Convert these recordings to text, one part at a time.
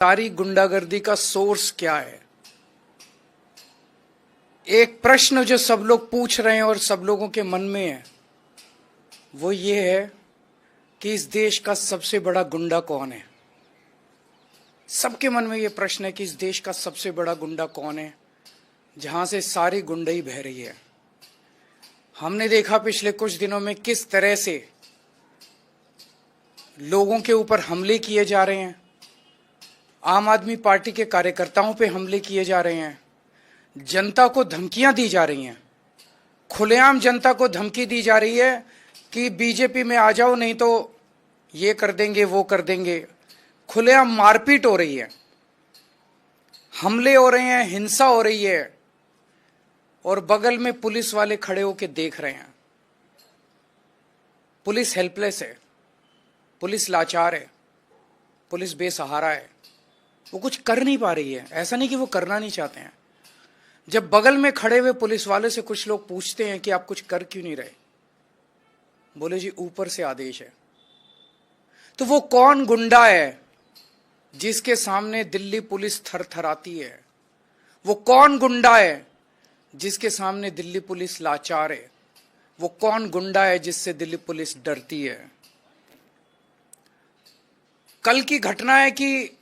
सारी गुंडागर्दी का सोर्स क्या है? एक प्रश्न जो सब लोग पूछ रहे हैं और सब लोगों के मन में है वो ये है कि इस देश का सबसे बड़ा गुंडा कौन है। सबके मन में ये प्रश्न है कि इस देश का सबसे बड़ा गुंडा कौन है, जहां से सारी गुंडई बह रही है। हमने देखा पिछले कुछ दिनों में किस तरह से लोगों के ऊपर हमले किए जा रहे हैं, आम आदमी पार्टी के कार्यकर्ताओं पे हमले किए जा रहे हैं, जनता को धमकियां दी जा रही हैं, खुलेआम जनता को धमकी दी जा रही है कि बीजेपी में आ जाओ नहीं तो ये कर देंगे वो कर देंगे। खुलेआम मारपीट हो रही है, हमले हो रहे हैं, हिंसा हो रही है और बगल में पुलिस वाले खड़े होकर देख रहे हैं। पुलिस हेल्पलेस है, पुलिस लाचार है, पुलिस बेसहारा है, वो कुछ कर नहीं पा रही है। ऐसा नहीं कि वो करना नहीं चाहते हैं। जब बगल में खड़े हुए पुलिस वाले से कुछ लोग पूछते हैं कि आप कुछ कर क्यों नहीं रहे, बोले जी ऊपर से आदेश है। तो वो कौन गुंडा है जिसके सामने दिल्ली पुलिस थरथराती है? वो कौन गुंडा है जिसके सामने दिल्ली पुलिस लाचार है? वो कौन गुंडा है जिससे दिल्ली पुलिस डरती है? कल की घटना है कि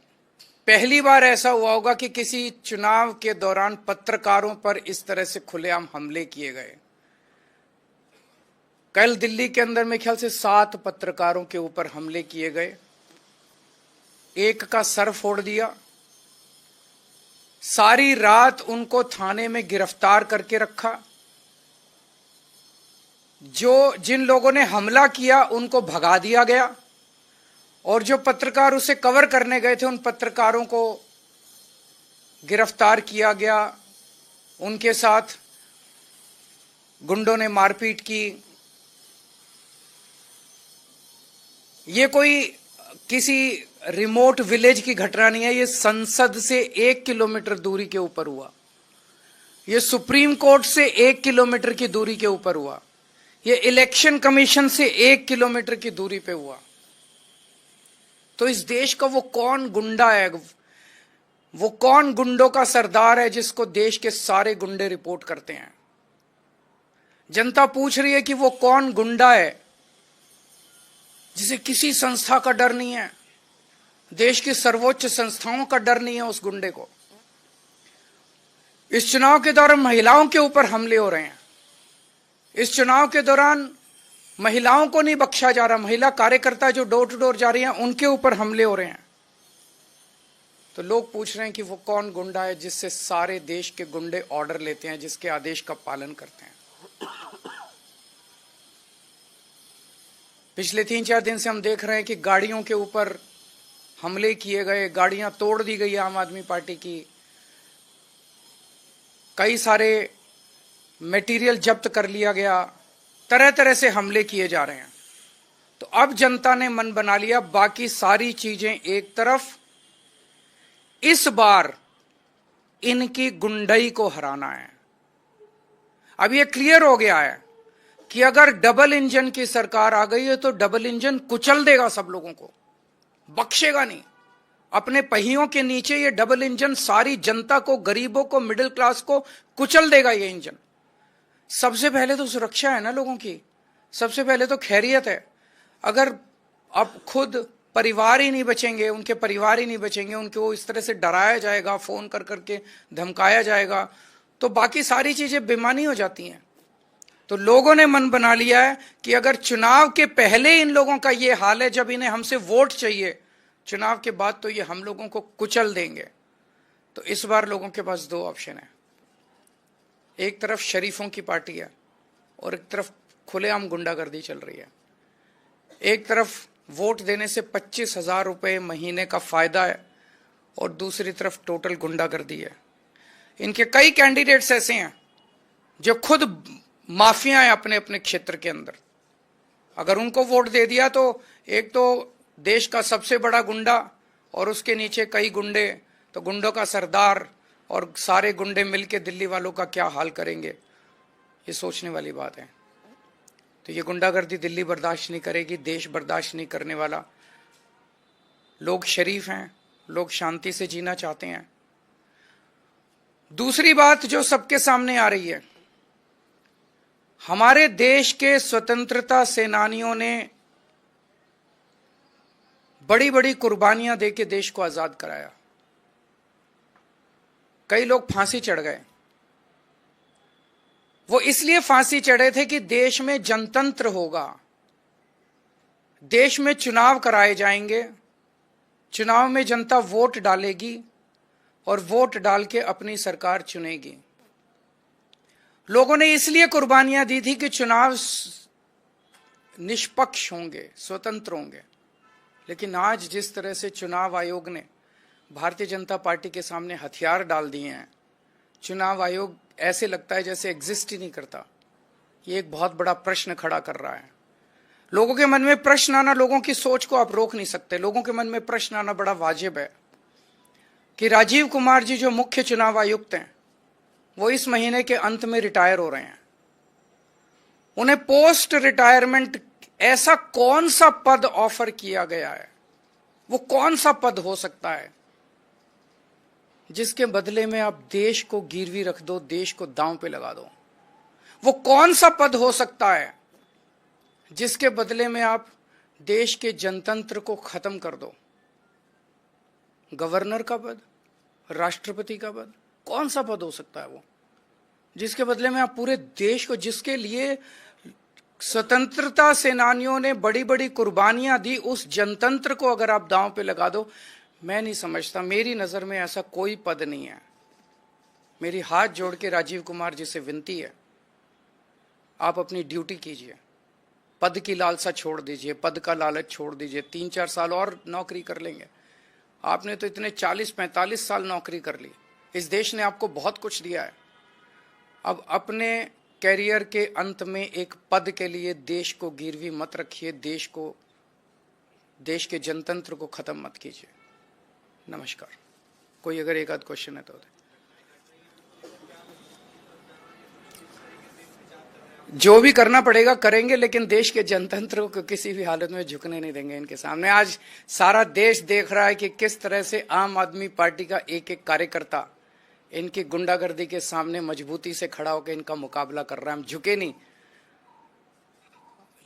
पहली बार ऐसा हुआ होगा कि किसी चुनाव के दौरान पत्रकारों पर इस तरह से खुलेआम हमले किए गए। कल दिल्ली के अंदर में ख्याल से 7 पत्रकारों के ऊपर हमले किए गए। एक का सर फोड़ दिया, सारी रात उनको थाने में गिरफ्तार करके रखा। जिन लोगों ने हमला किया उनको भगा दिया गया और जो पत्रकार उसे कवर करने गए थे उन पत्रकारों को गिरफ्तार किया गया। उनके साथ गुंडों ने मारपीट की। ये कोई किसी रिमोट विलेज की घटना नहीं है, ये संसद से 1 किलोमीटर दूरी के ऊपर हुआ, ये सुप्रीम कोर्ट से 1 किलोमीटर की दूरी के ऊपर हुआ, ये इलेक्शन कमीशन से 1 किलोमीटर की दूरी पे हुआ। तो इस देश का वो कौन गुंडा है, वो कौन गुंडों का सरदार है जिसको देश के सारे गुंडे रिपोर्ट करते हैं? जनता पूछ रही है कि वो कौन गुंडा है जिसे किसी संस्था का डर नहीं है, देश की सर्वोच्च संस्थाओं का डर नहीं है उस गुंडे को। इस चुनाव के दौरान महिलाओं के ऊपर हमले हो रहे हैं। इस चुनाव के दौरान महिलाओं को नहीं बख्शा जा रहा, महिला कार्यकर्ता जो डोर टू डोर जा रही हैं उनके ऊपर हमले हो रहे हैं। तो लोग पूछ रहे हैं कि वो कौन गुंडा है जिससे सारे देश के गुंडे ऑर्डर लेते हैं, जिसके आदेश का पालन करते हैं। पिछले 3-4 दिन से हम देख रहे हैं कि गाड़ियों के ऊपर हमले किए गए, गाड़ियां तोड़ दी गई आम आदमी पार्टी की, कई सारे मटेरियल जब्त कर लिया गया, तरह तरह से हमले किए जा रहे हैं। तो अब जनता ने मन बना लिया, बाकी सारी चीजें एक तरफ, इस बार इनकी गुंडई को हराना है। अब यह क्लियर हो गया है कि अगर डबल इंजन की सरकार आ गई है तो डबल इंजन कुचल देगा सब लोगों को, बख्शेगा नहीं। अपने पहियों के नीचे ये डबल इंजन सारी जनता को, गरीबों को, मिडिल क्लास को कुचल देगा। ये इंजन सबसे पहले तो सुरक्षा है ना लोगों की, सबसे पहले तो खैरियत है। अगर अब खुद परिवार ही नहीं बचेंगे, उनके परिवार ही नहीं बचेंगे, उनको इस तरह से डराया जाएगा, फोन कर करके धमकाया जाएगा, तो बाकी सारी चीजें बेमानी हो जाती हैं। तो लोगों ने मन बना लिया है कि अगर चुनाव के पहले इन लोगों का ये हाल है, जब इन्हें हमसे वोट चाहिए, चुनाव के बाद तो ये हम लोगों को कुचल देंगे। तो इस बार लोगों के पास 2 ऑप्शन है। एक तरफ शरीफों की पार्टी है और एक तरफ खुलेआम गुंडागर्दी चल रही है। एक तरफ वोट देने से 25,000 रुपये महीने का फायदा है और दूसरी तरफ टोटल गुंडागर्दी है। इनके कई कैंडिडेट्स ऐसे हैं जो खुद माफिया हैं अपने अपने क्षेत्र के अंदर। अगर उनको वोट दे दिया तो एक तो देश का सबसे बड़ा गुंडा और उसके नीचे कई गुंडे, तो गुंडों का सरदार और सारे गुंडे मिलके दिल्ली वालों का क्या हाल करेंगे, ये सोचने वाली बात है। तो ये गुंडागर्दी दिल्ली बर्दाश्त नहीं करेगी, देश बर्दाश्त नहीं करने वाला। लोग शरीफ हैं, लोग शांति से जीना चाहते हैं। दूसरी बात जो सबके सामने आ रही है, हमारे देश के स्वतंत्रता सेनानियों ने बड़ी बड़ी कुर्बानियां देके देश को आजाद कराया। कई लोग फांसी चढ़ गए। वो इसलिए फांसी चढ़े थे कि देश में जनतंत्र होगा, देश में चुनाव कराए जाएंगे, चुनाव में जनता वोट डालेगी और वोट डाल के अपनी सरकार चुनेगी। लोगों ने इसलिए कुर्बानियां दी थी कि चुनाव निष्पक्ष होंगे, स्वतंत्र होंगे। लेकिन आज जिस तरह से चुनाव आयोग ने भारतीय जनता पार्टी के सामने हथियार डाल दिए हैं, चुनाव आयोग ऐसे लगता है जैसे एग्जिस्ट ही नहीं करता। ये एक बहुत बड़ा प्रश्न खड़ा कर रहा है। लोगों के मन में प्रश्न आना, लोगों की सोच को आप रोक नहीं सकते, लोगों के मन में प्रश्न आना बड़ा वाजिब है कि राजीव कुमार जी जो मुख्य चुनाव आयुक्त हैं, वो इस महीने के अंत में रिटायर हो रहे हैं। उन्हें पोस्ट रिटायरमेंट ऐसा कौन सा पद ऑफर किया गया है, वो कौन सा पद हो सकता है जिसके बदले में आप देश को गिरवी रख दो, देश को दांव पे लगा दो? वो कौन सा पद हो सकता है जिसके बदले में आप देश के जनतंत्र को खत्म कर दो? गवर्नर का पद, राष्ट्रपति का पद, कौन सा पद हो सकता है वो जिसके बदले में आप पूरे देश को, जिसके लिए स्वतंत्रता सेनानियों ने बड़ी बड़ी कुर्बानियां दी, उस जनतंत्र को अगर आप दांव पे लगा दो? मैं नहीं समझता, मेरी नजर में ऐसा कोई पद नहीं है। मेरी हाथ जोड़ के राजीव कुमार जी से विनती है, आप अपनी ड्यूटी कीजिए, पद की लालसा छोड़ दीजिए, पद का लालच छोड़ दीजिए। 3-4 साल और नौकरी कर लेंगे। आपने तो इतने 40-45 साल नौकरी कर ली, इस देश ने आपको बहुत कुछ दिया है। अब अपने कैरियर के अंत में एक पद के लिए देश को गिरवी मत रखिए, देश के जनतंत्र को खत्म मत कीजिए। नमस्कार। कोई अगर एक आध क्वेश्चन है तो जो भी करना पड़ेगा करेंगे, लेकिन देश के जनतंत्र को किसी भी हालत में झुकने नहीं देंगे इनके सामने। आज सारा देश देख रहा है कि किस तरह से आम आदमी पार्टी का एक एक कार्यकर्ता इनकी गुंडागर्दी के सामने मजबूती से खड़ा होकर इनका मुकाबला कर रहा है। हम झुके नहीं,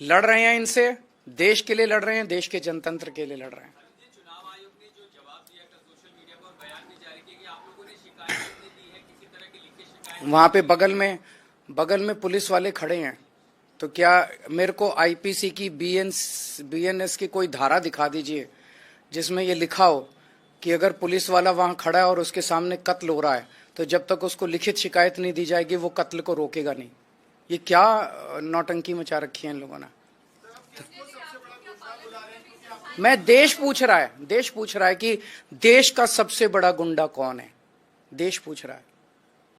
लड़ रहे हैं इनसे, देश के लिए लड़ रहे हैं, देश के जनतंत्र के लिए लड़ रहे हैं। चुनाव आयोग ने जो जवाब दिया था, सोशल मीडिया पर बयान भी जारी किया कि आप लोगों ने शिकायत नहीं दी है, किसी तरह की लिखित शिकायत। वहां पे बगल में पुलिस वाले खड़े हैं, तो क्या मेरे को आईपीसी की बीएनएस की कोई धारा दिखा दीजिए जिसमें ये लिखा हो कि अगर पुलिस वाला वहां खड़ा है और उसके सामने कत्ल हो रहा है तो जब तक उसको लिखित शिकायत नहीं दी जाएगी वो कत्ल को रोकेगा नहीं। ये क्या नौटंकी मचा रखी है इन लोगों ने? मैं देश पूछ रहा है कि देश का सबसे बड़ा गुंडा कौन है, देश पूछ रहा है।